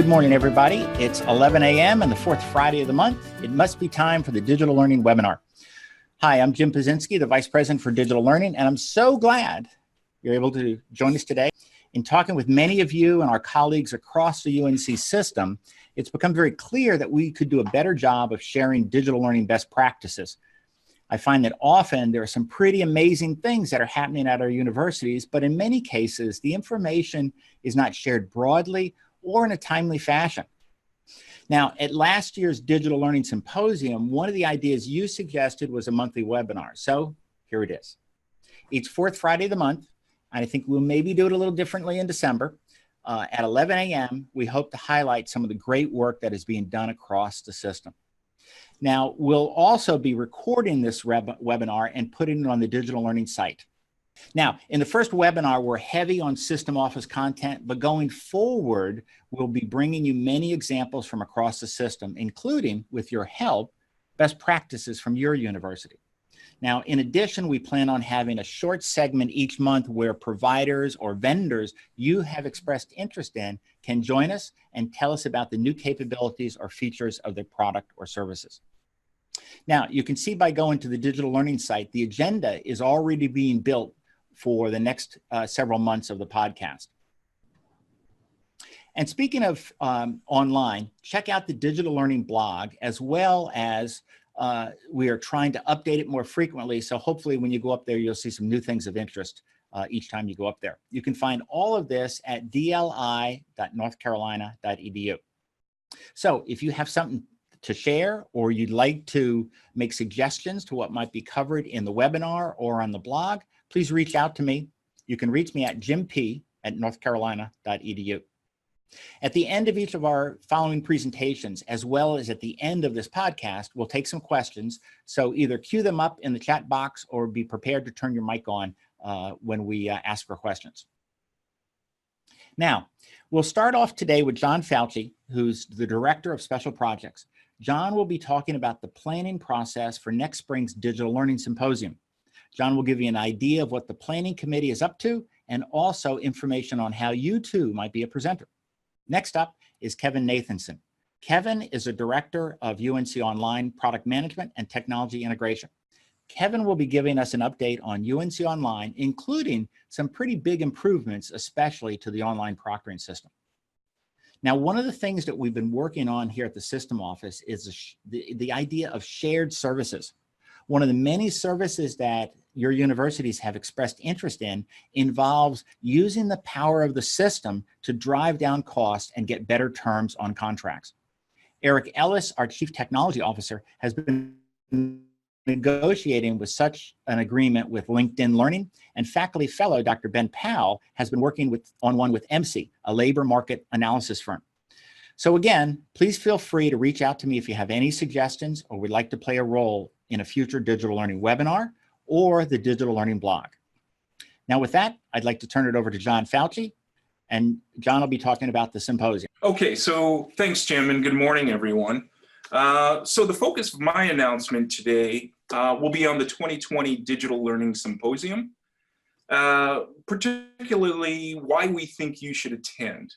Good morning, everybody. It's 11 a.m. and the fourth Friday of the month. It must be time for the Digital Learning Webinar. Hi, I'm Jim Pazinski, the Vice President for Digital Learning, and I'm so glad you're able to join us today. In talking with many of you and our colleagues across the UNC system, it's become very clear that we could do a better job of sharing digital learning best practices. I find that often there are some pretty amazing things that are happening at our universities, but in many cases, the information is not shared broadly or in a timely fashion. Now, at last year's Digital Learning Symposium, one of the ideas you suggested was a monthly webinar. So here it is. Each fourth Friday of the month, and I think we'll maybe do it a little differently in December, at 11 a.m., we hope to highlight some of the great work that is being done across the system. Now, we'll also be recording this webinar and putting it on the Digital Learning site. Now, in the first webinar, we're heavy on system office content, but going forward, we'll be bringing you many examples from across the system, including, with your help, best practices from your university. Now, in addition, we plan on having a short segment each month where providers or vendors you have expressed interest in can join us and tell us about the new capabilities or features of their product or services. Now, you can see by going to the Digital Learning site, the agenda is already being built for the next several months of the podcast. And speaking of online, check out the Digital Learning blog, as well as we are trying to update it more frequently. So hopefully when you go up there, you'll see some new things of interest each time you go up there. You can find all of this at dli.northcarolina.edu. So if you have something to share, or you'd like to make suggestions to what might be covered in the webinar or on the blog, please reach out to me. You can reach me at jimp@northcarolina.edu. At the end of each of our following presentations, as well as at the end of this podcast, we'll take some questions. So either queue them up in the chat box or be prepared to turn your mic on when we ask for questions. Now, we'll start off today with John Fauci, who's the Director of Special Projects. John will be talking about the planning process for next spring's Digital Learning Symposium. John will give you an idea of what the planning committee is up to and also information on how you too might be a presenter. Next up is Kevin Nathanson. Kevin is a director of UNC Online Product Management and Technology Integration. Kevin will be giving us an update on UNC Online, including some pretty big improvements, especially to the online proctoring system. Now, one of the things that we've been working on here at the system office is the idea of shared services. One of the many services that your universities have expressed interest in involves using the power of the system to drive down costs and get better terms on contracts. Eric Ellis, our Chief Technology Officer, has been negotiating with such an agreement with LinkedIn Learning, and faculty fellow Dr. Ben Powell has been working on one with MC, a labor market analysis firm. So again, please feel free to reach out to me if you have any suggestions or would like to play a role in a future digital learning webinar or the digital learning blog. Now with that, I'd like to turn it over to John Fauci, and John will be talking about the symposium. Okay, so thanks, Jim, and good morning, everyone. So the focus of my announcement today will be on the 2020 Digital Learning Symposium, particularly why we think you should attend.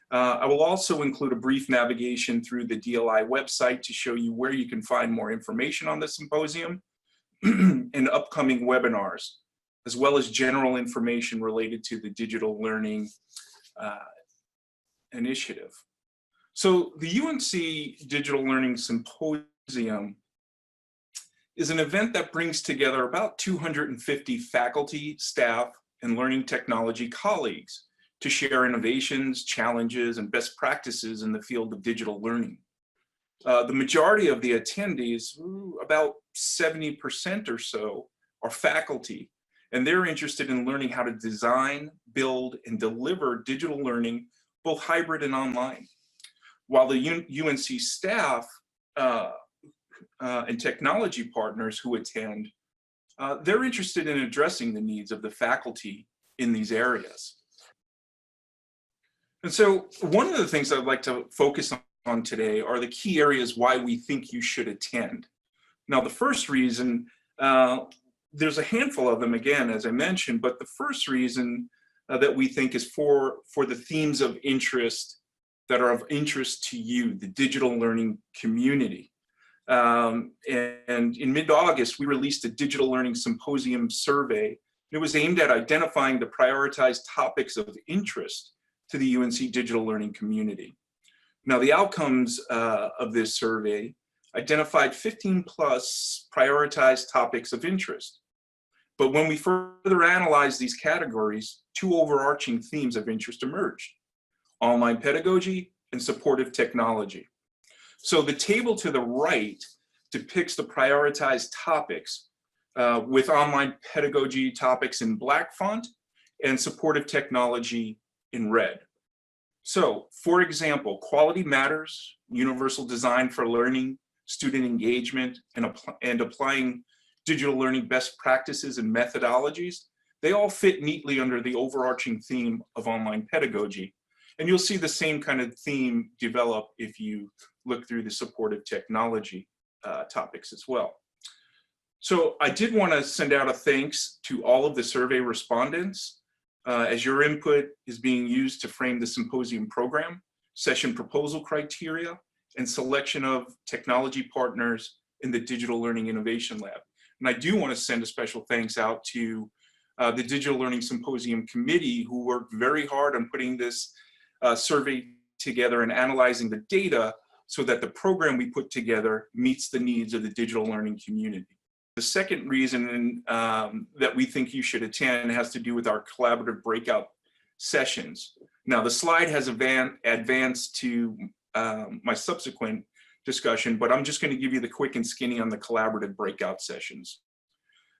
I will also include a brief navigation through the DLI website to show you where you can find more information on the symposium and upcoming webinars, as well as general information related to the digital learning initiative. So the UNC Digital Learning Symposium is an event that brings together about 250 faculty, staff, and learning technology colleagues to share innovations, challenges, and best practices in the field of digital learning. The majority of the attendees, about 70% or so, are faculty, and they're interested in learning how to design, build, and deliver digital learning, both hybrid and online. While the UNC staff and technology partners who attend, they're interested in addressing the needs of the faculty in these areas. And so one of the things I'd like to focus on today are the key areas why we think you should attend. Now, the first reason, there's a handful of them again, as I mentioned, but the first reason that we think is for the themes of interest that are of interest to you, the digital learning community. And in mid-August, we released a digital learning symposium survey. It was aimed at identifying the prioritized topics of interest to the UNC digital learning community. Now, the outcomes of this survey identified 15 plus prioritized topics of interest. But when we further analyzed these categories, two overarching themes of interest emerged: online pedagogy and supportive technology. So the table to the right depicts the prioritized topics with online pedagogy topics in black font and supportive technology in red. So, for example, quality matters, universal design for learning, student engagement, and applying digital learning best practices and methodologies, they all fit neatly under the overarching theme of online pedagogy. And you'll see the same kind of theme develop if you look through the supportive technology topics as well. So I did want to send out a thanks to all of the survey respondents, as your input is being used to frame the symposium program, session proposal criteria, and selection of technology partners in the Digital Learning Innovation Lab. And I do want to send a special thanks out to the Digital Learning Symposium Committee, who worked very hard on putting this survey together and analyzing the data so that the program we put together meets the needs of the digital learning community. The second reason that we think you should attend has to do with our collaborative breakout sessions. Now, the slide has advanced to my subsequent discussion, but I'm just going to give you the quick and skinny on the collaborative breakout sessions.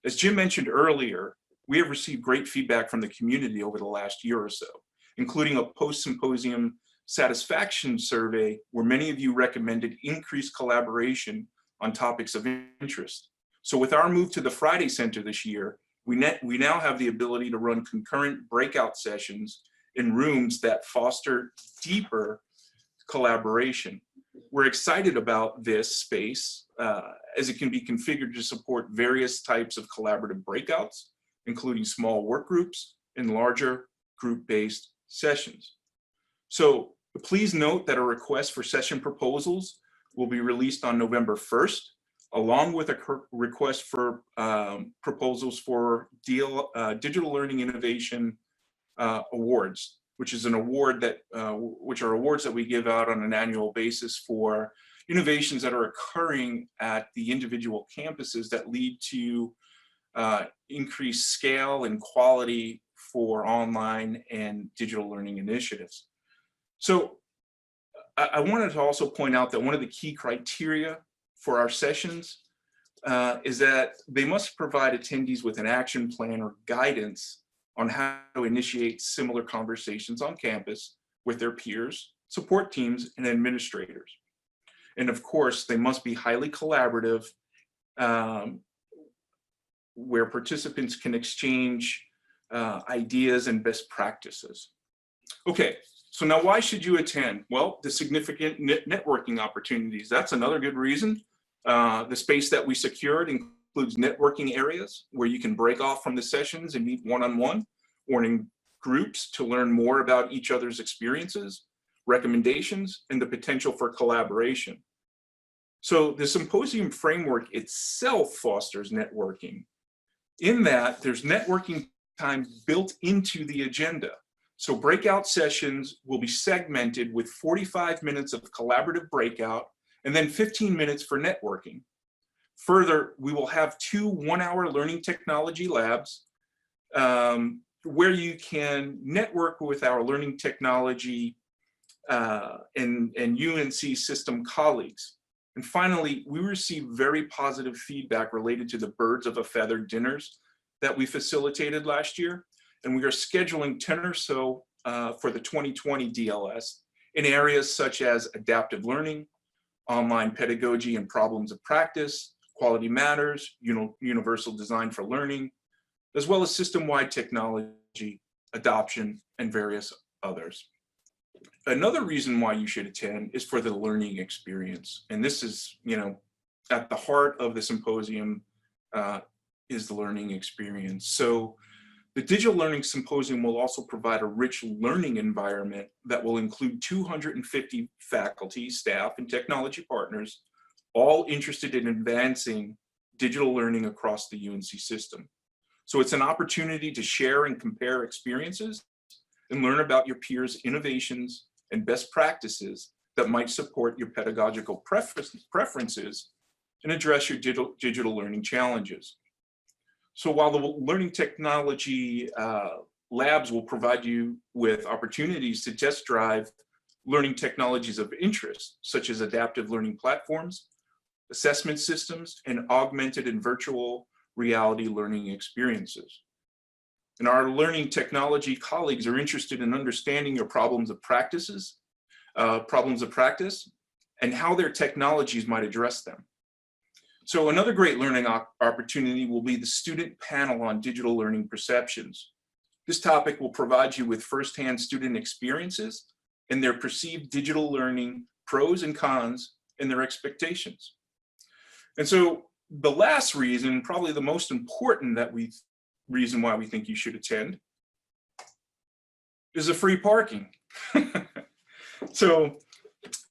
As Jim mentioned earlier, we have received great feedback from the community over the last year or so, including a post-symposium satisfaction survey where many of you recommended increased collaboration on topics of interest. So with our move to the Friday Center this year, we now have the ability to run concurrent breakout sessions in rooms that foster deeper collaboration. We're excited about this space as it can be configured to support various types of collaborative breakouts, including small work groups and larger group-based sessions. So please note that a request for session proposals will be released on November 1st, along with a request for proposals for Digital Learning Innovation Awards, which is an award that, which are awards that we give out on an annual basis for innovations that are occurring at the individual campuses that lead to increased scale and quality for online and digital learning initiatives. So I wanted to also point out that one of the key criteria for our sessions is that they must provide attendees with an action plan or guidance on how to initiate similar conversations on campus with their peers, support teams, and administrators. And of course, they must be highly collaborative, where participants can exchange ideas and best practices. Okay, so now why should you attend? Well, the significant networking opportunities, that's another good reason. The space that we secured includes networking areas where you can break off from the sessions and meet one-on-one or in groups to learn more about each other's experiences, recommendations, and the potential for collaboration. So the symposium framework itself fosters networking, in that there's networking time built into the agenda. So breakout sessions will be segmented with 45 minutes of collaborative breakout and then 15 minutes for networking. Further, we will have 2 one-hour learning technology labs where you can network with our learning technology and UNC system colleagues. And finally, we received very positive feedback related to the Birds of a Feather dinners that we facilitated last year. And we are scheduling 10 or so for the 2020 DLS in areas such as adaptive learning, online pedagogy and problems of practice, quality matters, universal design for learning, as well as system-wide technology, adoption, and various others. Another reason why you should attend is for the learning experience. And this is, at the heart of the symposium is the learning experience. So The Digital Learning Symposium will also provide a rich learning environment that will include 250 faculty, staff, and technology partners, all interested in advancing digital learning across the UNC system. So it's an opportunity to share and compare experiences and learn about your peers' innovations and best practices that might support your pedagogical preferences and address your digital learning challenges. So while the learning technology labs will provide you with opportunities to test drive learning technologies of interest, such as adaptive learning platforms, assessment systems, and augmented and virtual reality learning experiences. And our learning technology colleagues are interested in understanding your problems of practice, and how their technologies might address them. So another great learning opportunity will be the student panel on digital learning perceptions. This topic will provide you with firsthand student experiences and their perceived digital learning pros and cons and their expectations. And so the last reason, probably the most important reason why we think you should attend, is the free parking. So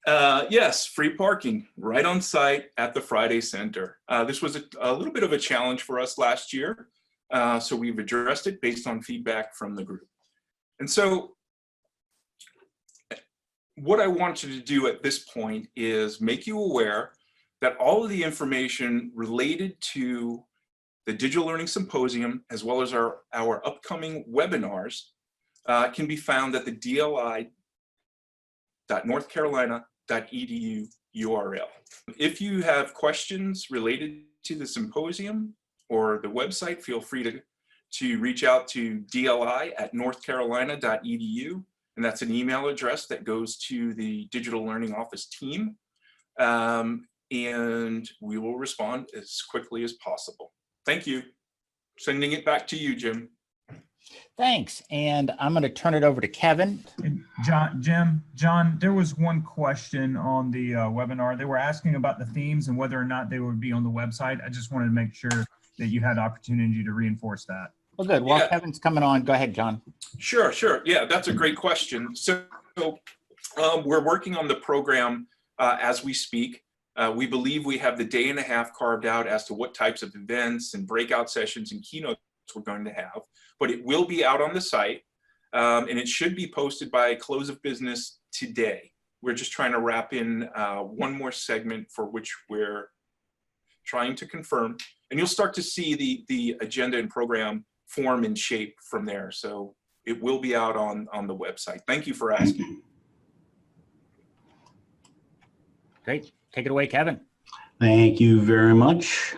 yes, free parking right on site at the Friday Center. This was a little bit of a challenge for us last year, so we've addressed it based on feedback from the group. And so what I want you to do at this point is make you aware that all of the information related to the Digital Learning Symposium, as well as our upcoming webinars, can be found at the dli.northcarolina.edu URL. If you have questions related to the symposium or the website, feel free to reach out to dli@northcarolina.edu, and that's an email address that goes to the Digital Learning Office team, and we will respond as quickly as possible. Thank you. Sending it back to you, Jim. Thanks. And I'm going to turn it over to Kevin. And John, there was one question on the webinar. They were asking about the themes and whether or not they would be on the website. I just wanted to make sure that you had opportunity to reinforce that. Well, good. While Kevin's coming on, go ahead, John. Sure. Yeah, that's a great question. So we're working on the program as we speak. We believe we have the day and a half carved out as to what types of events and breakout sessions and keynotes we're going to have, but it will be out on the site, and it should be posted by close of business today. We're just trying to wrap in one more segment for which we're trying to confirm, and you'll start to see the agenda and program form and shape from there. So it will be out on the website. Thank you for asking. Great. Take it away, Kevin. Thank you very much.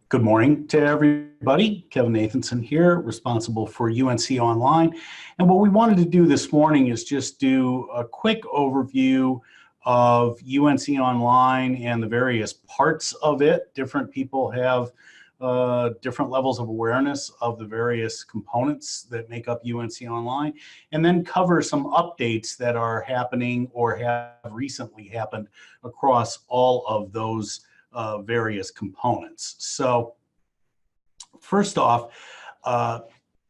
Good morning to everybody. Kevin Nathanson here, responsible for UNC Online. And what we wanted to do this morning is just do a quick overview of UNC Online and the various parts of it. Different people have different levels of awareness of the various components that make up UNC Online, and then cover some updates that are happening or have recently happened across all of those various components. So first off,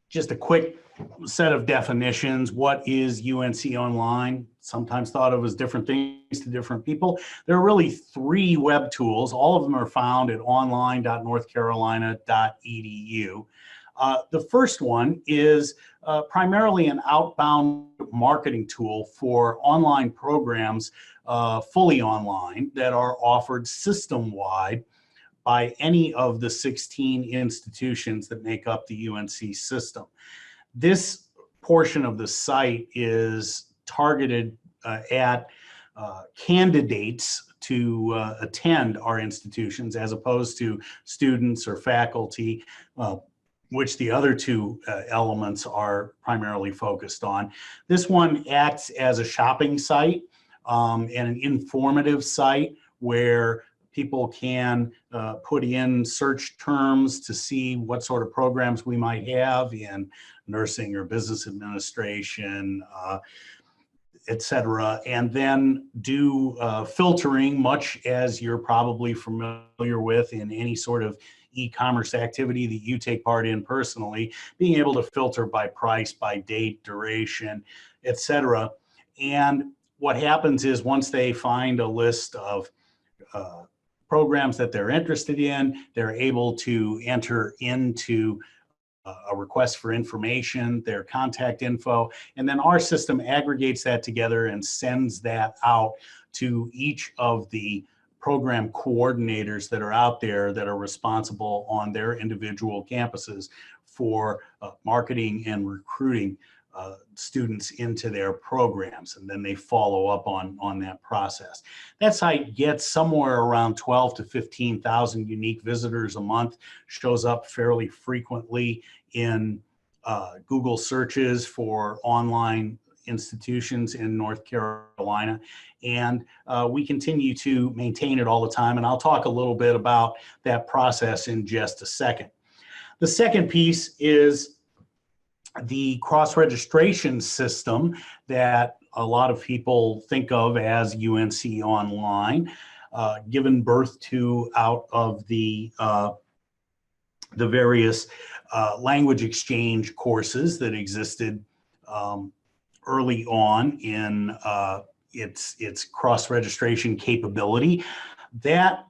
just a quick set of definitions. What is UNC Online? Sometimes thought of as different things to different people. There are really three web tools. All of them are found at online.northcarolina.edu. The first one is primarily an outbound marketing tool for online programs, fully online, that are offered system-wide by any of the 16 institutions that make up the UNC system. This portion of the site is targeted at candidates to attend our institutions, as opposed to students or faculty, which the other two elements are primarily focused on. This one acts as a shopping site and an informative site where people can put in search terms to see what sort of programs we might have in nursing or business administration, et cetera, and then do filtering, much as you're probably familiar with in any sort of e-commerce activity that you take part in personally, being able to filter by price, by date, duration, etc. And what happens is once they find a list of programs that they're interested in, they're able to enter into a request for information, their contact info, and then our system aggregates that together and sends that out to each of the program coordinators that are out there that are responsible on their individual campuses for marketing and recruiting students into their programs, and then they follow up on that process. That site gets somewhere around 12 to 15,000 unique visitors a month, shows up fairly frequently in Google searches for online institutions in North Carolina, and we continue to maintain it all the time, and I'll talk a little bit about that process in just a second. The second piece is the cross-registration system that a lot of people think of as UNC Online, given birth to out of the various language exchange courses that existed early on in its cross-registration capability. That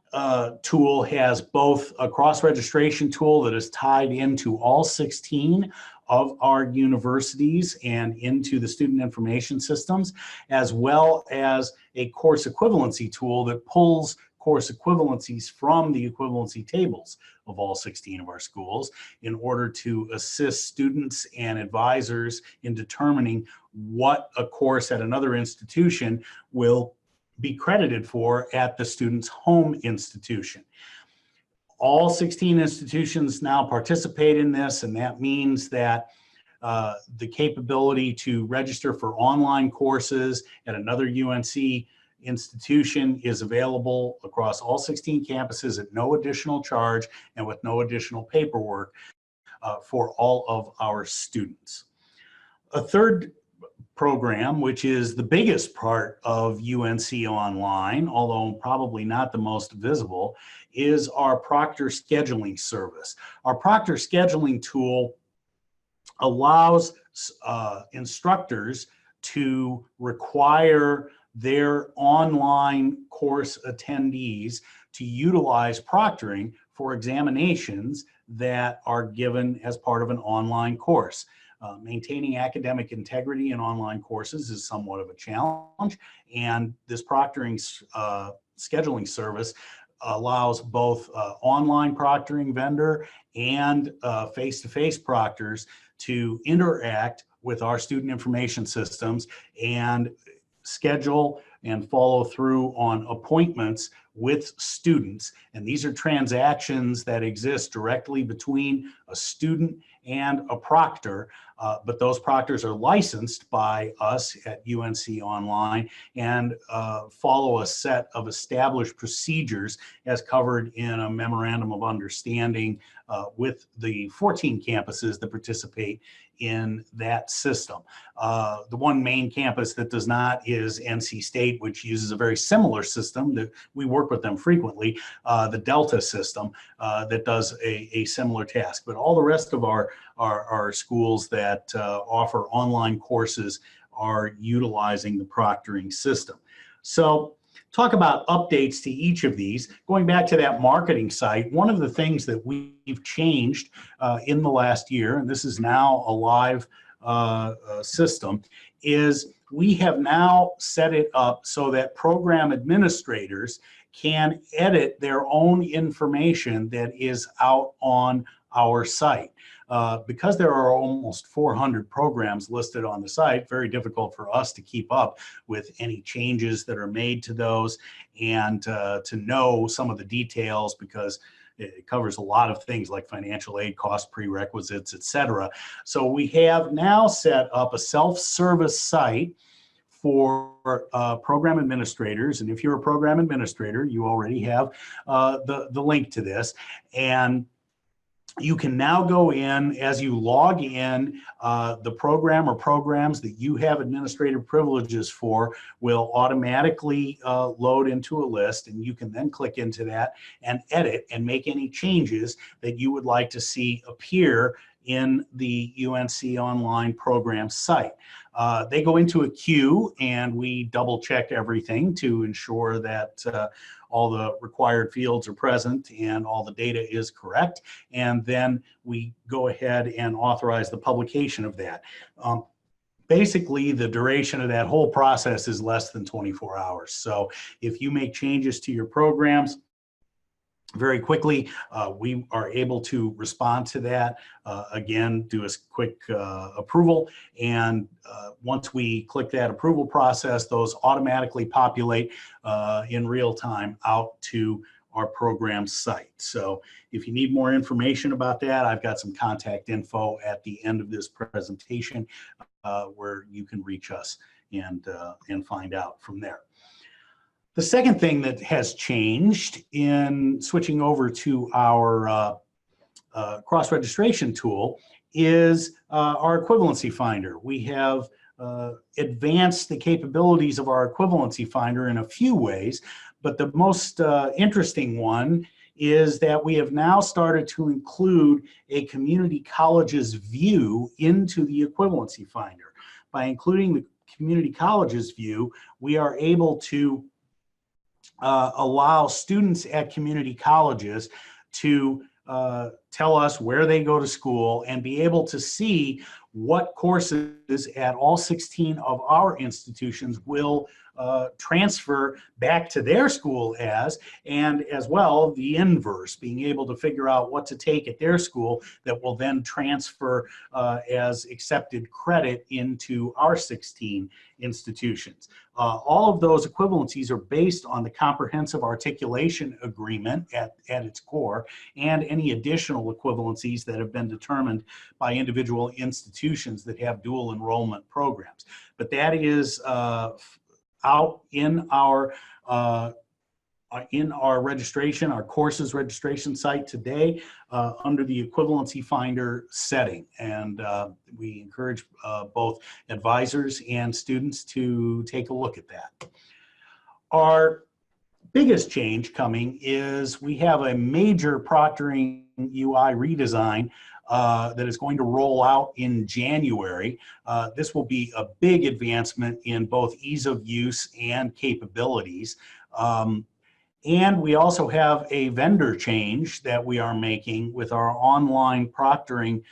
tool has both a cross-registration tool that is tied into all 16 of our universities and into the student information systems, as well as a course equivalency tool that pulls course equivalencies from the equivalency tables of all 16 of our schools in order to assist students and advisors in determining what a course at another institution will be credited for at the student's home institution. All 16 institutions now participate in this, and that means that the capability to register for online courses at another UNC institution is available across all 16 campuses at no additional charge and with no additional paperwork for all of our students. A third program, which is the biggest part of UNC Online, although probably not the most visible, is our Proctor scheduling service. Our Proctor scheduling tool allows instructors to require their online course attendees to utilize proctoring for examinations that are given as part of an online course. Maintaining academic integrity in online courses is somewhat of a challenge, and this proctoring scheduling service allows both online proctoring vendor and face-to-face proctors to interact with our student information systems and schedule and follow through on appointments with students. And these are transactions that exist directly between a student and a proctor, but those proctors are licensed by us at UNC Online and follow a set of established procedures as covered in a memorandum of understanding with the 14 campuses that participate in that system. The one main campus that does not is NC State, which uses a very similar system that we work with them frequently, the Delta system that does a similar task. But all the rest of our schools that offer online courses are utilizing the proctoring system. So talk about updates to each of these. Going back to that marketing site, one of the things that we've changed in the last year, and this is now a live system, is we have now set it up so that program administrators can edit their own information that is out on our site. Because there are almost 400 programs listed on the site, very difficult for us to keep up with any changes that are made to those and to know some of the details, because it covers a lot of things like financial aid cost, prerequisites, etc. So we have now set up a self-service site for program administrators. And if you're a program administrator, you already have the link to this. And you can now go in as you log in, the program or programs that you have administrative privileges for will automatically load into a list, and you can then click into that and edit and make any changes that you would like to see appear in the UNC Online program site. They go into a queue, and we double check everything to ensure that all the required fields are present and all the data is correct. And then we go ahead and authorize the publication of that. Basically, the duration of that whole process is less than 24 hours. So if you make changes to your programs very quickly, we are able to respond to that. Again, do a quick approval. And once we click that approval process, those automatically populate in real time out to our program site. So if you need more information about that, I've got some contact info at the end of this presentation where you can reach us and find out from there. The second thing that has changed in switching over to our cross-registration tool is our equivalency finder. We have advanced the capabilities of our equivalency finder in a few ways, but the most interesting one is that we have now started to include a community college's view into the equivalency finder. By including the community college's view, we are able to allow students at community colleges to tell us where they go to school and be able to see what courses at all 16 of our institutions will transfer back to their school and as well the inverse, being able to figure out what to take at their school that will then transfer as accepted credit into our 16 institutions. All of those equivalencies are based on the comprehensive articulation agreement at its core, and any additional equivalencies that have been determined by individual institutions that have dual enrollment programs. But that is out in our registration, our courses registration site today under the equivalency finder setting. And we encourage both advisors and students to take a look at that. Our biggest change coming is we have a major proctoring UI redesign that is going to roll out in January. This will be a big advancement in both ease of use and capabilities. And we also have a vendor change that we are making with our online proctoring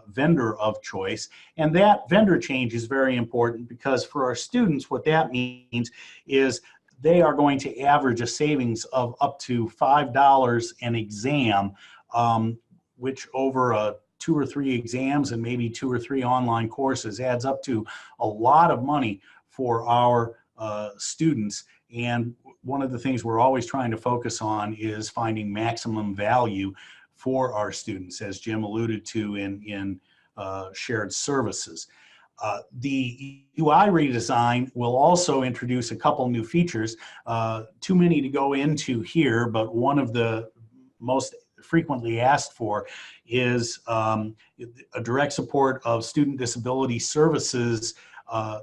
vendor of choice. And that vendor change is very important because for our students, what that means is they are going to average a savings of up to $5 an exam, which over 2 or 3 exams and maybe 2 or 3 online courses adds up to a lot of money for our students. And one of the things we're always trying to focus on is finding maximum value for our students, as Jim alluded to in shared services. The UI redesign will also introduce a couple new features, too many to go into here, but one of the most frequently asked for is a direct support of student disability services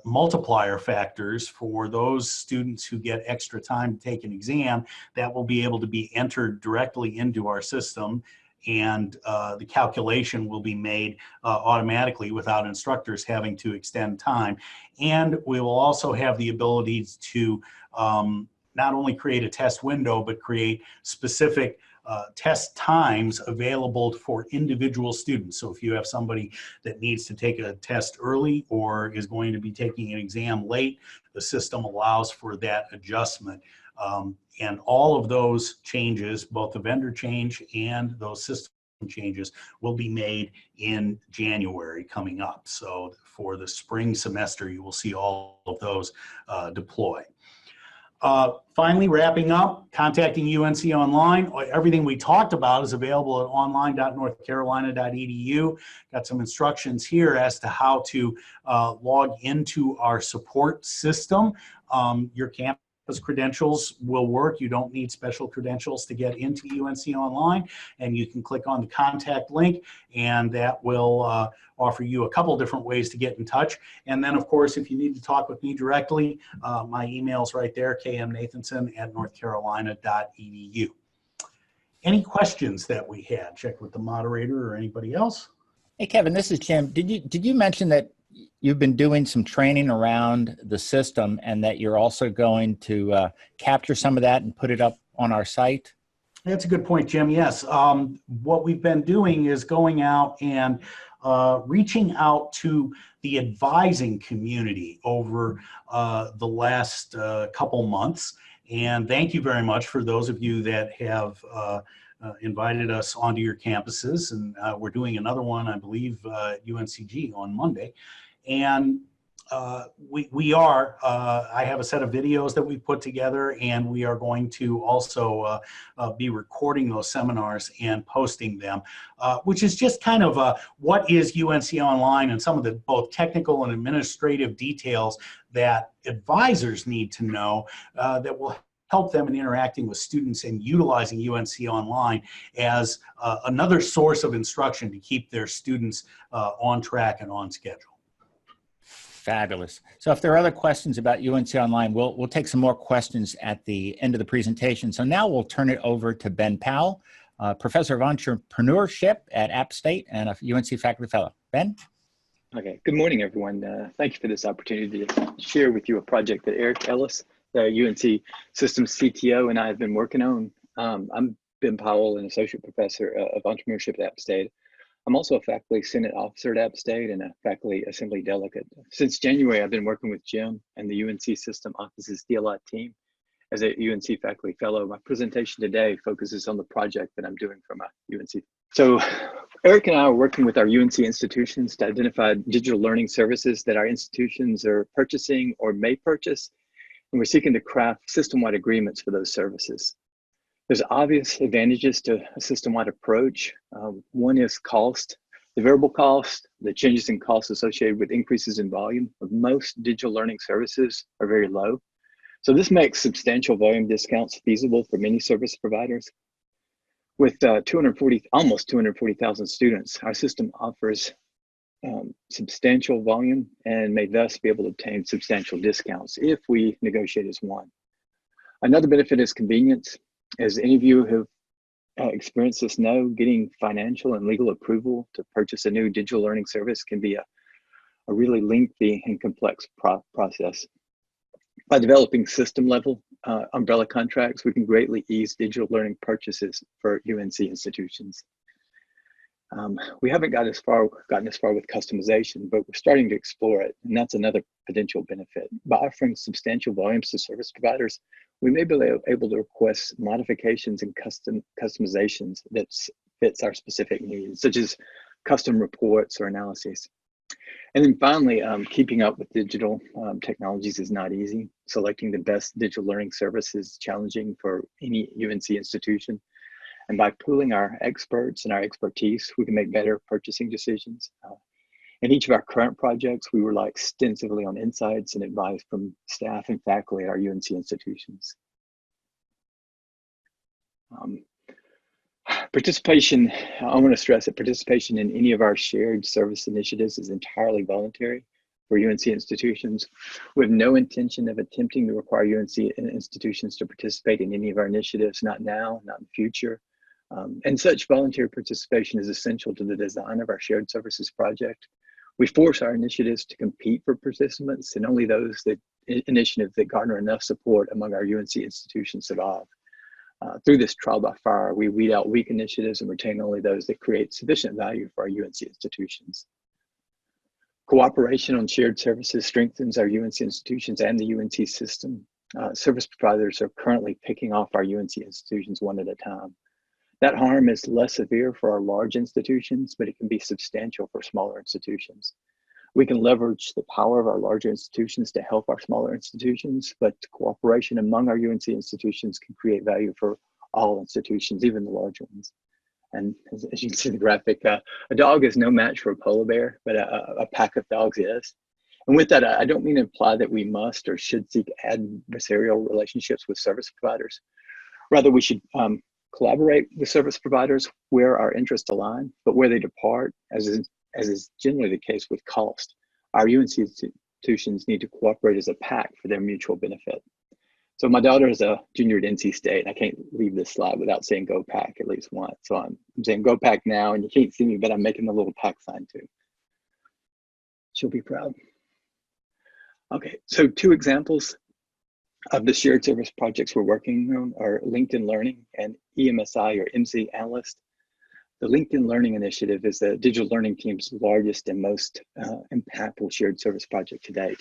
multiplier factors for those students who get extra time to take an exam. That will be able to be entered directly into our system, and the calculation will be made automatically without instructors having to extend time. And we will also have the ability to not only create a test window, but create specific test times available for individual students. So if you have somebody that needs to take a test early or is going to be taking an exam late, the system allows for that adjustment. And all of those changes, both the vendor change and those system changes, will be made in January coming up. So for the spring semester, you will see all of those deploy. Finally, wrapping up, contacting UNC Online. Everything we talked about is available at online.northcarolina.edu. Got some instructions here as to how to log into our support system. Your campus Those credentials will work. You don't need special credentials to get into UNC Online, and you can click on the contact link, and that will offer you a couple different ways to get in touch. And then, of course, if you need to talk with me directly, my email's right there, kmnathanson@northcarolina.edu. Any questions that we had? Check with the moderator or anybody else. Hey, Kevin, this is Jim. Did you mention that you've been doing some training around the system and that you're also going to capture some of that and put it up on our site? That's a good point, Jim. Yes. What we've been doing is going out and reaching out to the advising community over the last couple months. And thank you very much for those of you that have invited us onto your campuses. And we're doing another one, I believe, at UNCG on Monday. And I have a set of videos that we've put together, and we are going to also be recording those seminars and posting them, which is just kind of what is UNC Online and some of the both technical and administrative details that advisors need to know that will help them in interacting with students and utilizing UNC Online as another source of instruction to keep their students on track and on schedule. Fabulous. So if there are other questions about UNC Online, we'll take some more questions at the end of the presentation. So now we'll turn it over to Ben Powell, Professor of Entrepreneurship at App State and a UNC Faculty Fellow. Ben? Okay, good morning, everyone. Thank you for this opportunity to share with you a project that Eric Ellis, the UNC Systems CTO, and I have been working on. I'm Ben Powell, an Associate Professor of Entrepreneurship at App State. I'm also a faculty senate officer at App State and a faculty assembly delegate. Since January, I've been working with Jim and the UNC System Office's DLI team as a UNC faculty fellow. My presentation today focuses on the project that I'm doing for my UNC. So Eric and I are working with our UNC institutions to identify digital learning services that our institutions are purchasing or may purchase, and we're seeking to craft system-wide agreements for those services. There's obvious advantages to a system-wide approach. One is cost. The variable cost, the changes in costs associated with increases in volume of most digital learning services are very low. So this makes substantial volume discounts feasible for many service providers. With almost 240,000 students, our system offers substantial volume and may thus be able to obtain substantial discounts if we negotiate as one. Another benefit is convenience. As any of you who have experienced this know, getting financial and legal approval to purchase a new digital learning service can be a really lengthy and complex process. By developing system-level umbrella contracts, we can greatly ease digital learning purchases for UNC institutions. We haven't gotten as far with customization, but we're starting to explore it, and that's another potential benefit. By offering substantial volumes to service providers, we may be able to request modifications and customizations that fits our specific needs, such as custom reports or analyses. And then finally, keeping up with digital technologies is not easy. Selecting the best digital learning service is challenging for any UNC institution. And by pooling our experts and our expertise, we can make better purchasing decisions. In each of our current projects, we rely extensively on insights and advice from staff and faculty at our UNC institutions. Participation, I want to stress that participation in any of our shared service initiatives is entirely voluntary for UNC institutions. We have no intention of attempting to require UNC institutions to participate in any of our initiatives, not now, not in the future. And such voluntary participation is essential to the design of our shared services project. We force our initiatives to compete for participants, and only those initiatives that garner enough support among our UNC institutions survive. Through this trial by fire, we weed out weak initiatives and retain only those that create sufficient value for our UNC institutions. Cooperation on shared services strengthens our UNC institutions and the UNC system. Service providers are currently picking off our UNC institutions one at a time. That harm is less severe for our large institutions, but it can be substantial for smaller institutions. We can leverage the power of our larger institutions to help our smaller institutions, but cooperation among our UNC institutions can create value for all institutions, even the large ones. And as you can see in the graphic, a dog is no match for a polar bear, but a pack of dogs is. And with that, I don't mean to imply that we must or should seek adversarial relationships with service providers. Rather, we should collaborate with service providers where our interests align, but where they depart, as is generally the case with cost, our UNC institutions need to cooperate as a pack for their mutual benefit. So my daughter is a junior at NC State, and I can't leave this slide without saying "Go Pack" at least once. So I'm saying "Go Pack" now, and you can't see me, but I'm making the little pack sign too. She'll be proud. Okay, so 2 examples of the shared service projects we're working on are LinkedIn Learning and EMSI or MC Analyst. The LinkedIn Learning Initiative is the digital learning team's largest and most impactful shared service project to date.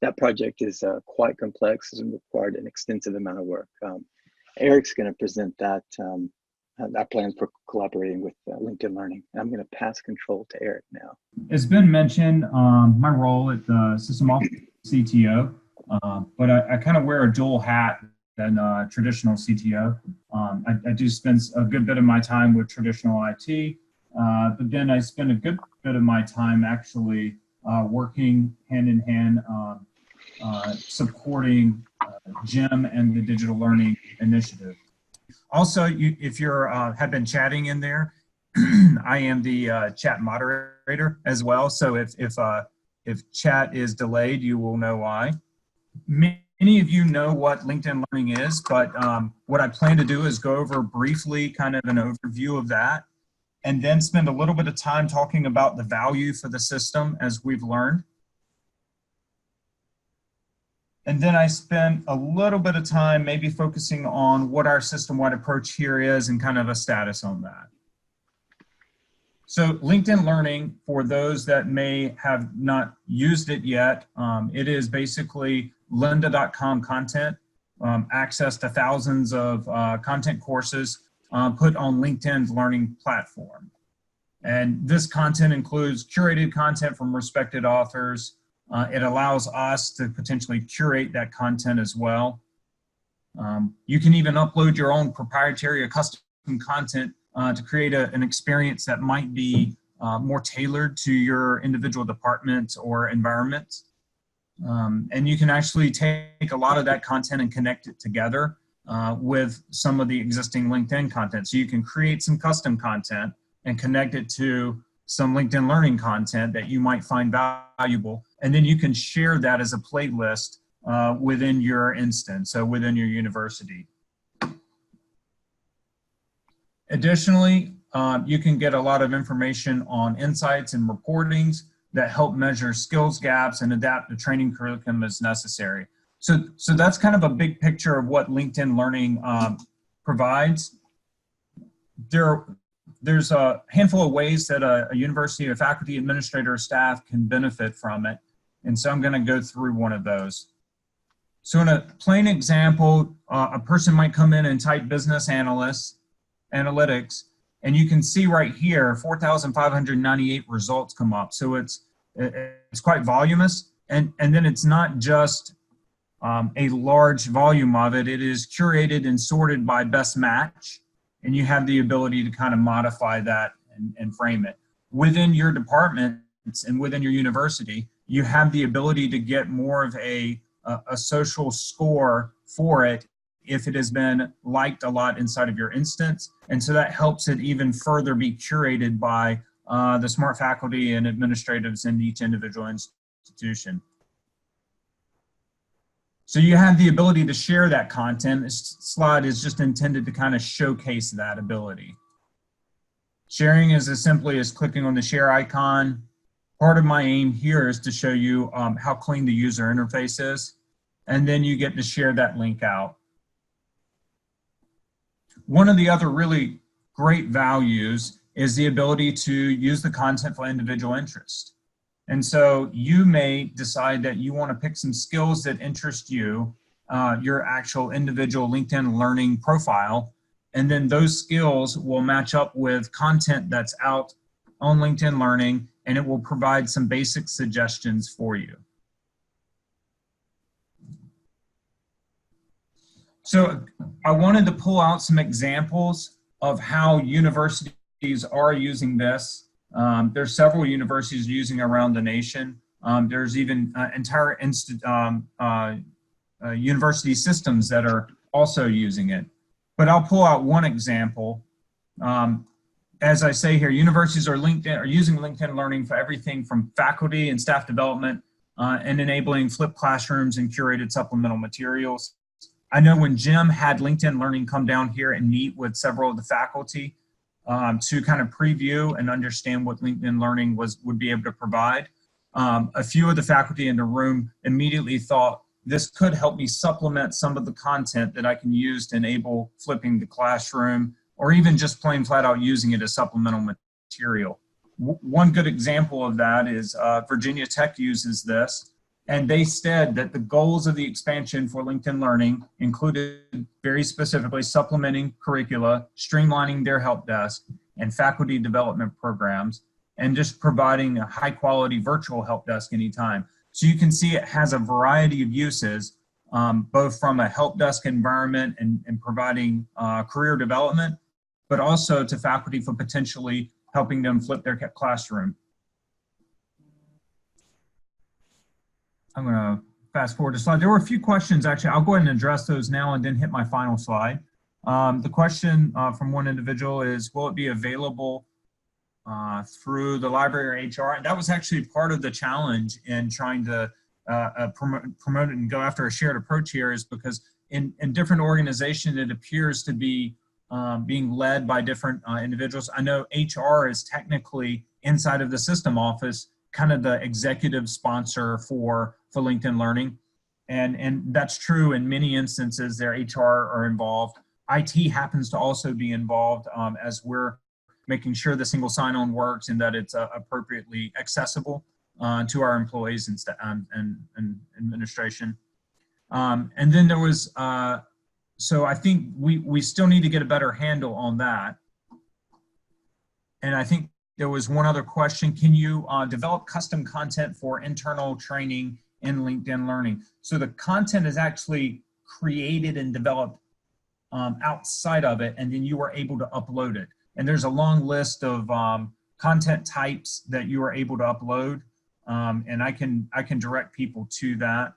That project is quite complex and required an extensive amount of work. Eric's going to present that, our plans for collaborating with LinkedIn Learning. And I'm going to pass control to Eric now. It's been mentioned, my role at the System Office CTO, but I kind of wear a dual hat than traditional CTO. I do spend a good bit of my time with traditional IT, but then I spend a good bit of my time actually working hand in hand supporting Jim and the Digital Learning Initiative. Also, if you're have been chatting in there, I am the chat moderator as well. So if chat is delayed, you will know why. Many of you know what LinkedIn Learning is, but what I plan to do is go over briefly kind of an overview of that, and then spend a little bit of time talking about the value for the system as we've learned. And then I spent a little bit of time maybe focusing on what our system-wide approach here is and kind of a status on that. So LinkedIn Learning, for those that may have not used it yet, it is basically lynda.com content, access to thousands of content courses put on LinkedIn's learning platform. And this content includes curated content from respected authors. It allows us to potentially curate that content as well. You can even upload your own proprietary or custom content to create an experience that might be more tailored to your individual department or environment. And you can actually take a lot of that content and connect it together with some of the existing LinkedIn content. So you can create some custom content and connect it to some LinkedIn Learning content that you might find valuable. And then you can share that as a playlist within your instance, so within your university. Additionally, you can get a lot of information on insights and reportings that help measure skills gaps and adapt the training curriculum as necessary. So that's kind of a big picture of what LinkedIn Learning provides. There's a handful of ways that a university, a faculty, administrator, or staff can benefit from it. And so I'm going to go through one of those. So in a plain example, a person might come in and type business analytics, and you can see right here 4,598 results come up. So it's quite voluminous, and then it's not just a large volume of it. It is curated and sorted by best match, and you have the ability to kind of modify that and frame it. Within your departments and within your university, you have the ability to get more of a social score for it if it has been liked a lot inside of your instance. And so that helps it even further be curated by the smart faculty and administratives in each individual institution. So you have the ability to share that content. This slide is just intended to kind of showcase that ability. Sharing is as simply as clicking on the share icon. Part of my aim here is to show you how clean the user interface is, and then you get to share that link out. One of the other really great values is the ability to use the content for individual interest. And so you may decide that you want to pick some skills that interest you, your actual individual LinkedIn Learning profile, and then those skills will match up with content that's out on LinkedIn Learning, and it will provide some basic suggestions for you. So I wanted to pull out some examples of how universities are using this. There's several universities using around the nation. There's even entire university systems that are also using it. But I'll pull out one example. As I say here, universities are using LinkedIn Learning for everything from faculty and staff development and enabling flipped classrooms and curated supplemental materials. I know when Jim had LinkedIn Learning come down here and meet with several of the faculty to kind of preview and understand what LinkedIn Learning would be able to provide, a few of the faculty in the room immediately thought, this could help me supplement some of the content that I can use to enable flipping the classroom, or even just plain flat out using it as supplemental material. One good example of that is Virginia Tech uses this, and they said that the goals of the expansion for LinkedIn Learning included very specifically supplementing curricula, streamlining their help desk and faculty development programs, and just providing a high quality virtual help desk anytime. So you can see it has a variety of uses, both from a help desk environment and providing career development, but also to faculty for potentially helping them flip their classroom. I'm gonna fast forward to slide. There were a few questions, actually. I'll go ahead and address those now and then hit my final slide. The question from one individual is, will it be available through the library or HR? And that was actually part of the challenge in trying to promote it and go after a shared approach here, is because in different organizations, it appears to be being led by different individuals. I know HR is technically inside of the system office, kind of the executive sponsor for LinkedIn Learning. And that's true in many instances. Their HR are involved. IT happens to also be involved as we're making sure the single sign-on works and that it's appropriately accessible to our employees and administration. And then there was, so I think we still need to get a better handle on that. And I think there was one other question. Can you develop custom content for internal training in LinkedIn Learning? So the content is actually created and developed outside of it, and then you are able to upload it. And there's a long list of content types that you are able to upload, and I can direct people to that.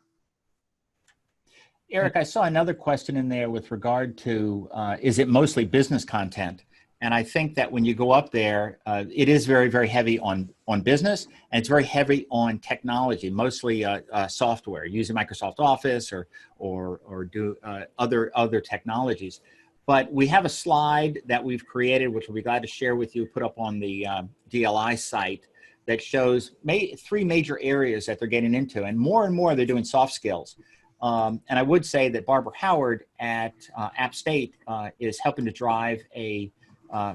Eric, I saw another question in there with regard to, is it mostly business content? And I think that when you go up there, it is very, very heavy on business, and it's very heavy on technology, mostly software, using Microsoft Office or do other technologies. But we have a slide that we've created, which we'll be glad to share with you, put up on the DLI site, that shows three major areas that they're getting into, and more they're doing soft skills. And I would say that Barbara Howard at App State is helping to drive a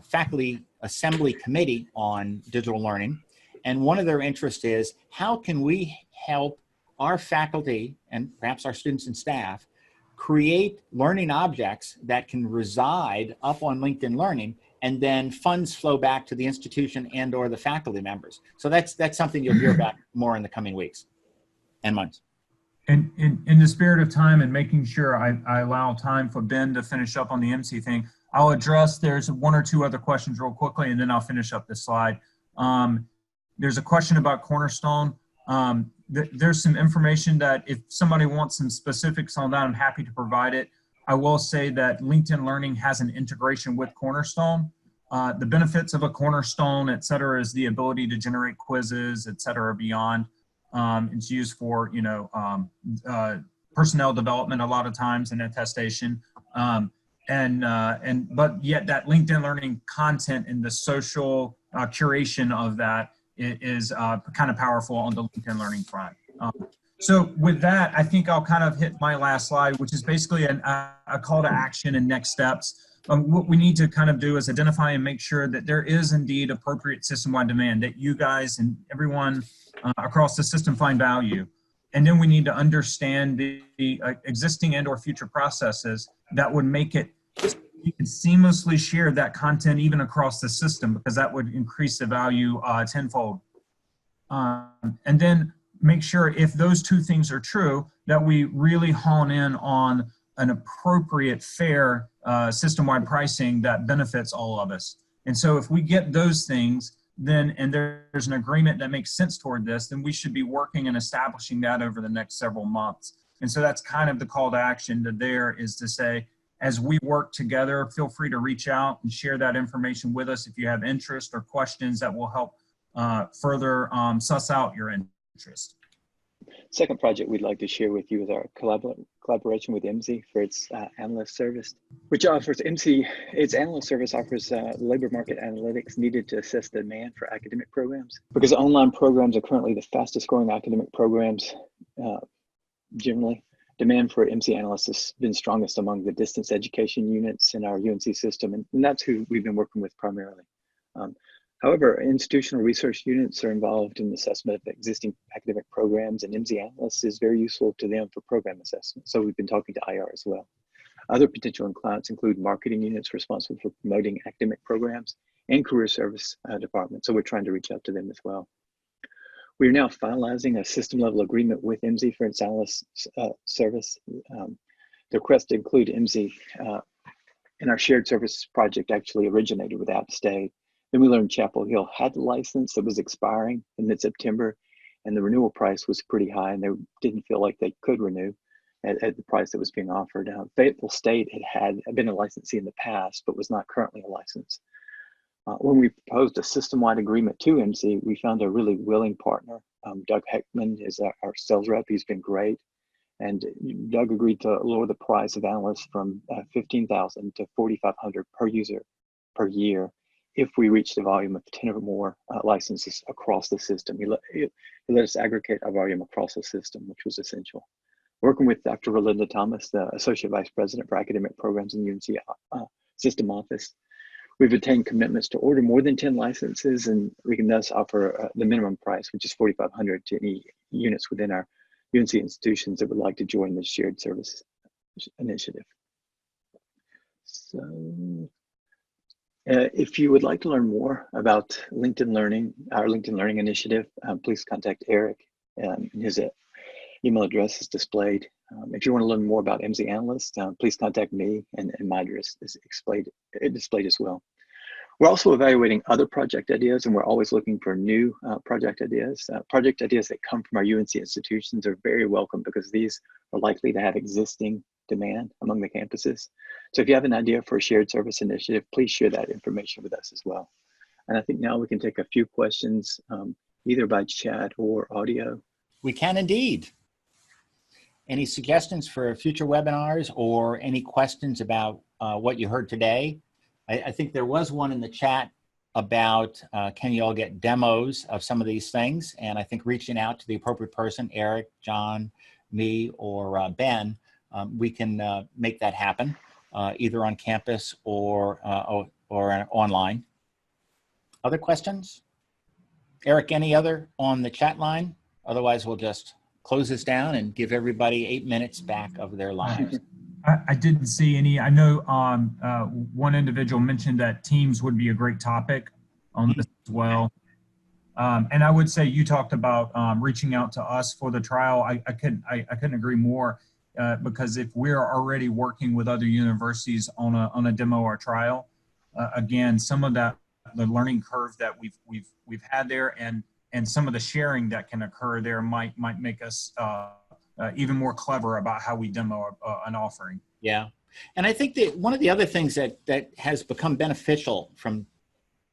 faculty assembly committee on digital learning. And one of their interests is, how can we help our faculty and perhaps our students and staff create learning objects that can reside up on LinkedIn Learning, and then funds flow back to the institution and or the faculty members. So that's something you'll hear about more in the coming weeks and months. And in the spirit of time and making sure I allow time for Ben to finish up on the MC thing, I'll address, there's one or two other questions real quickly, and then I'll finish up this slide. There's a question about Cornerstone. There's some information that if somebody wants some specifics on that, I'm happy to provide it. I will say that LinkedIn Learning has an integration with Cornerstone. The benefits of a Cornerstone, et cetera, is the ability to generate quizzes, et cetera, beyond. It's used for, personnel development a lot of times and attestation. But yet that LinkedIn Learning content and the social curation of that is kind of powerful on the LinkedIn Learning front. So with that, I think I'll kind of hit my last slide, which is basically a call to action and next steps. What we need to kind of do is identify and make sure that there is indeed appropriate system-wide demand, that you guys and everyone across the system find value. And then we need to understand the existing and or future processes that would make it, you can seamlessly share that content even across the system, because that would increase the value tenfold. And then make sure, if those two things are true, that we really hone in on an appropriate, fair system-wide pricing that benefits all of us. And so if we get those things, then, and there's an agreement that makes sense toward this, then we should be working and establishing that over the next several months. And so that's kind of the call to action to there, is to say, as we work together, feel free to reach out and share that information with us if you have interest or questions that will help further suss out your interest. Second project we'd like to share with you is our collaboration with IMSI for its analyst service, which offers its analyst service offers labor market analytics needed to assess the demand for academic programs. Because online programs are currently the fastest growing academic programs generally, demand for IMSI analysts has been strongest among the distance education units in our UNC system, and that's who we've been working with primarily. However, institutional research units are involved in the assessment of existing academic programs, and IMSI analysts is very useful to them for program assessment. So we've been talking to IR as well. Other potential clients include marketing units responsible for promoting academic programs and career service departments. So we're trying to reach out to them as well. We are now finalizing a system level agreement with IMSI for its analyst service. The request to include IMSI in our shared service project actually originated with App State. Then we learned Chapel Hill had the license that was expiring in mid-September, and the renewal price was pretty high, and they didn't feel like they could renew at the price that was being offered. Fayetteville State had been a licensee in the past, but was not currently a license. When we proposed a system-wide agreement to IMSI, we found a really willing partner. Doug Heckman is our sales rep. He's been great. And Doug agreed to lower the price of analysts from $15,000 to $4,500 per user per year if we reach the volume of 10 or more licenses across the system. He let us aggregate our volume across the system, which was essential. Working with Dr. Rolinda Thomas, the Associate Vice President for Academic Programs in UNC System Office, we've obtained commitments to order more than 10 licenses, and we can thus offer the minimum price, which is $4,500, to any units within our UNC institutions that would like to join this shared service initiative. So, if you would like to learn more about LinkedIn Learning, our LinkedIn Learning initiative, please contact Eric. His email address is displayed. If you want to learn more about IMSI Analyst, please contact me, and my address is displayed as well. We're also evaluating other project ideas, and we're always looking for new project ideas. Project ideas that come from our UNC institutions are very welcome, because these are likely to have existing demand among the campuses. So if you have an idea for a shared service initiative, please share that information with us as well. And I think now we can take a few questions, either by chat or audio. We can indeed. Any suggestions for future webinars, or any questions about what you heard today? I think there was one in the chat about can you all get demos of some of these things? And I think reaching out to the appropriate person, Eric, John, me, or Ben, we can make that happen, either on campus or online. Other questions? Eric, any other on the chat line? Otherwise, we'll just close this down and give everybody 8 minutes back of their lives. I didn't see any. I know one individual mentioned that Teams would be a great topic on this as well. And I would say you talked about reaching out to us for the trial. I couldn't agree more, because if we're already working with other universities on a demo or trial, again, some of the learning curve that we've had there, and some of the sharing that can occur there might make us even more clever about how we demo an offering. Yeah. And I think that one of the other things that has become beneficial from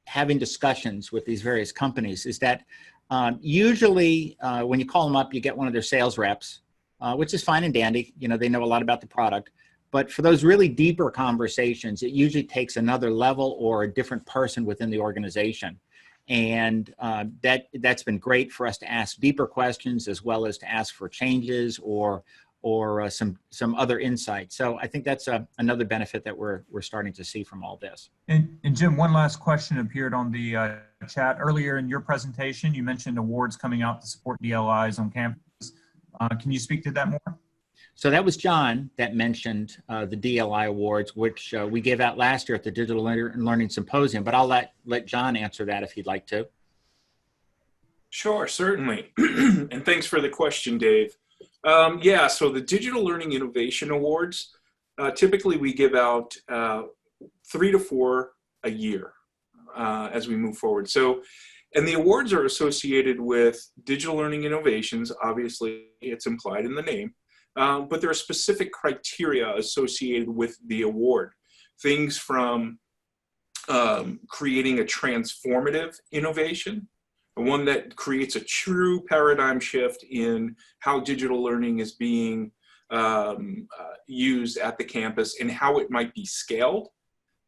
having discussions with these various companies is that usually when you call them up, you get one of their sales reps, which is fine and dandy. You know, they know a lot about the product. But for those really deeper conversations, it usually takes another level or a different person within the organization. And that's been great for us to ask deeper questions, as well as to ask for changes or some other insights. So I think that's another benefit that we're starting to see from all this. And Jim, one last question appeared on the chat earlier in your presentation. You mentioned awards coming out to support DLIs on campus. Can you speak to that more? So that was John that mentioned the DLI awards, which we gave out last year at the Digital Learning Symposium, but I'll let John answer that if he'd like to. Sure, certainly. And thanks for the question, Dave. Yeah, so the Digital Learning Innovation Awards, typically we give out 3 to 4 a year. as we move forward. So, and the awards are associated with digital learning innovations. Obviously, it's implied in the name, but there are specific criteria associated with the award. Things from creating a transformative innovation, one that creates a true paradigm shift in how digital learning is being used at the campus and how it might be scaled.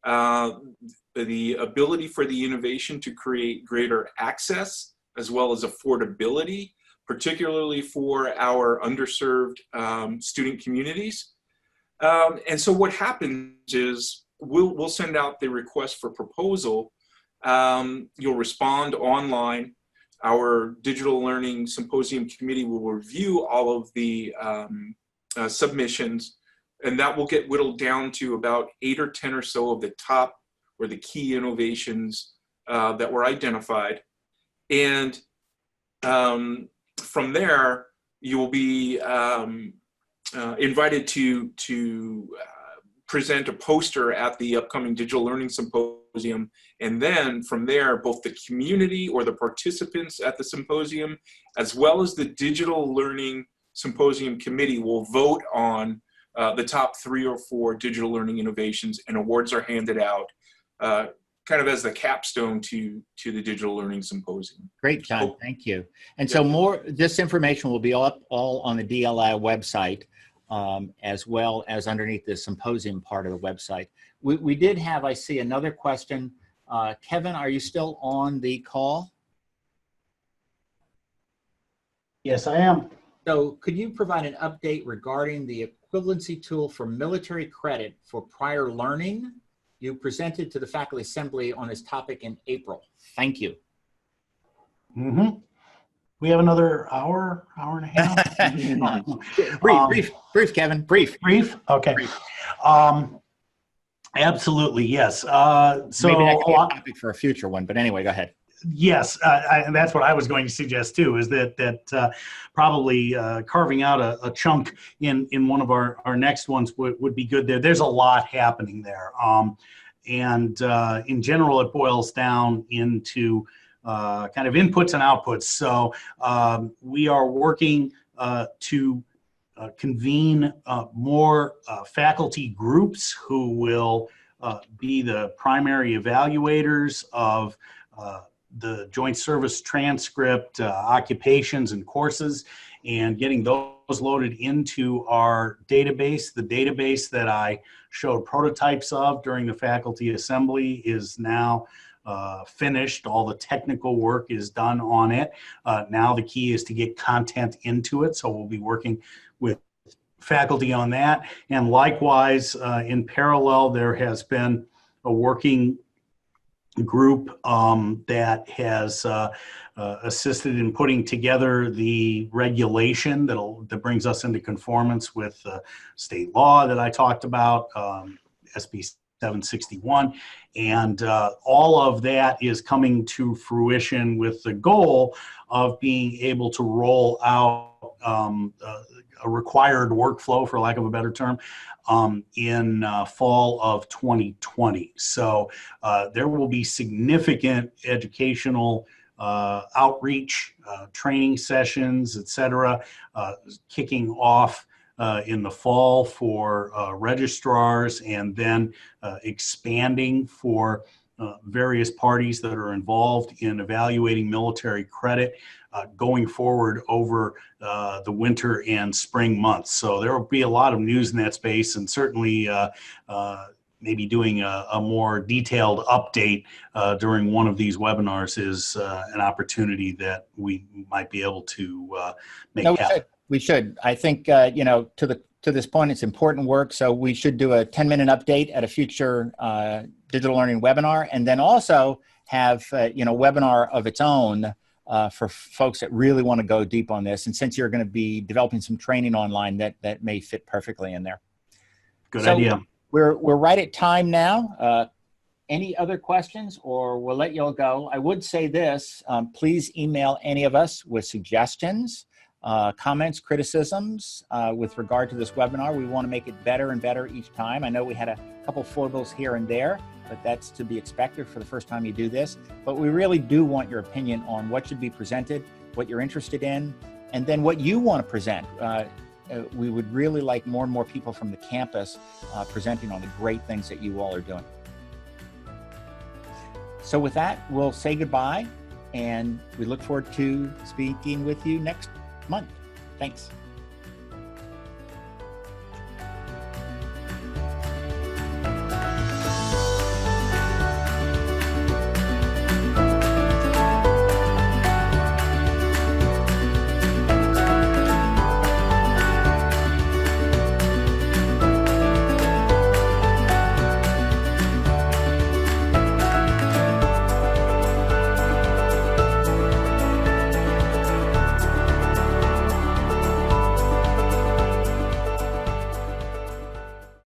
The ability for the innovation to create greater access as well as affordability, particularly for our underserved student communities. And so what happens is we'll send out the request for proposal. You'll respond online. Our Digital Learning Symposium Committee will review all of the submissions, and that will get whittled down to about 8 or 10 or so of the top or the key innovations that were identified. And from there, you will be invited to present a poster at the upcoming Digital Learning Symposium. And then from there, both the community or the participants at the symposium, as well as the Digital Learning Symposium Committee will vote on the top 3 or 4 digital learning innovations, and awards are handed out kind of as the capstone to the Digital Learning Symposium. Great, John. Thank you. And so this information will be up all on the DLI website, as well as underneath the symposium part of the website. We did have, I see another question. Kevin, are you still on the call? Yes, I am. So could you provide an update regarding the equivalency tool for military credit for prior learning? You presented to the faculty assembly on this topic in April. Thank you. Mm-hmm. We have another hour and a half. Brief, Kevin, brief. Brief? Okay. Brief. Absolutely, yes. Maybe that could be a topic for a future one, but anyway, go ahead. Yes, and that's what I was going to suggest too, is that probably carving out a chunk in one of our next ones would be good there. There's a lot happening there. And in general, it boils down into kind of inputs and outputs. So we are working to convene more faculty groups who will be the primary evaluators of the joint service transcript, occupations and courses, and getting those loaded into our database. The database that I showed prototypes of during the faculty assembly is now finished. All the technical work is done on it. Now the key is to get content into it. So we'll be working with faculty on that. And likewise, in parallel, there has been a working group that has assisted in putting together the regulation that brings us into conformance with state law that I talked about, SB 761, and all of that is coming to fruition with the goal of being able to roll out a required workflow, for lack of a better term, in fall of 2020. So there will be significant educational outreach, training sessions, et cetera, kicking off in the fall for registrars, and then expanding for various parties that are involved in evaluating military credit going forward over the winter and spring months. So there will be a lot of news in that space, and certainly maybe doing a more detailed update during one of these webinars is an opportunity that we might be able to make happen. We should. I think, to this point, it's important work. So we should do a 10-minute update at a future digital learning webinar, and then also have, webinar of its own for folks that really want to go deep on this. And since you're going to be developing some training online, that may fit perfectly in there. Good idea. We're right at time now. Any other questions, or we'll let you all go? I would say this, please email any of us with suggestions. comments, criticisms with regard to this webinar. We want to make it better and better each time. I know we had a couple foibles here and there, but that's to be expected for the first time you do this. But we really do want your opinion on what should be presented, what you're interested in, and then what you want to present. We would really like more and more people from the campus presenting on the great things that you all are doing. So with that, we'll say goodbye, and we look forward to speaking with you next month. Thanks.